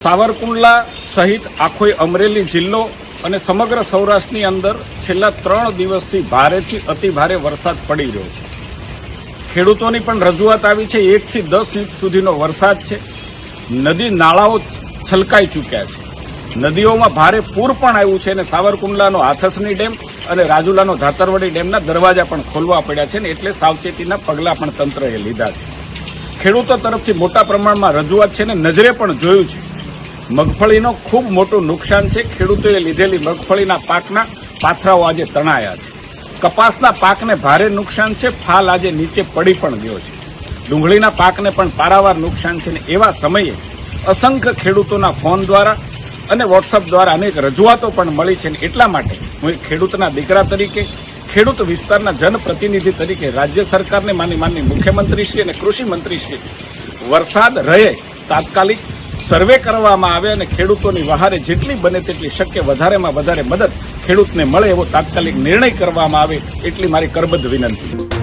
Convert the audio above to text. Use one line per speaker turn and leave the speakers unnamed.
સાવરકુંડલા સહિત આખો અમરેલી જિલ્લો અને સમગ્ર સૌરાષ્ટ્રની અંદર છેલ્લા 3 દિવસથી ભારેથી અતિભારે વરસાદ પડી રહ્યો છે. ખેડૂતોની પણ રજૂઆત આવી છે. 1 થી 10 ઇંચ સુધીનો વરસાદ છે. નદી નાળાઓ છલકાઈ ચૂક્યા છે. નદીઓમાં ભારે પૂર પણ આવ્યું છે અને સાવરકુંડલાનો હાથસની ડેમ અને રાજુલાનો ધાતરવડી ડેમના દરવાજા પણ ખોલવા પડ્યા છે ને એટલે સાવચેતીના પગલાં પણ તંત્રએ લીધા છે. ખેડૂતો તરફથી મોટા પ્રમાણમાં રજૂઆત છે ને નજરે પણ જોયું છે. મગફળીનો ખૂબ મોટું નુકસાન છે. ખેડૂતોએ લીધેલી મગફળીના પાકના પાથરાઓ આજે તણાયા છે. કપાસના પાકને ભારે નુકસાન છે. ફાલ આજે નીચે પડી પણ ગયો છે. ડુંગળીના પાકને પણ પારાવાર નુકસાન છે ને એવા સમયે અસંખ્ય ખેડૂતોના ફોન દ્વારા અને વોટ્સઅપ દ્વારા અનેક રજૂઆતો પણ મળી છે ને એટલા માટે હું ખેડૂતના દીકરા તરીકે, ખેડૂત વિસ્તારના જનપ્રતિનિધિ તરીકે રાજ્ય સરકારને માનનીય મુખ્યમંત્રીશ્રી અને કૃષિ મંત્રીશ્રી વરસાદ રહે તાત્કાલિક સર્વે કરવામાં આવે અને ખેડૂતોની વહારે જેટલી બને તેટલી શક્ય વધારેમાં વધારે મદદ ખેડૂતને મળે એવો તાત્કાલિક નિર્ણય કરવામાં આવે એટલી મારી કરબદ્ધ વિનંતી.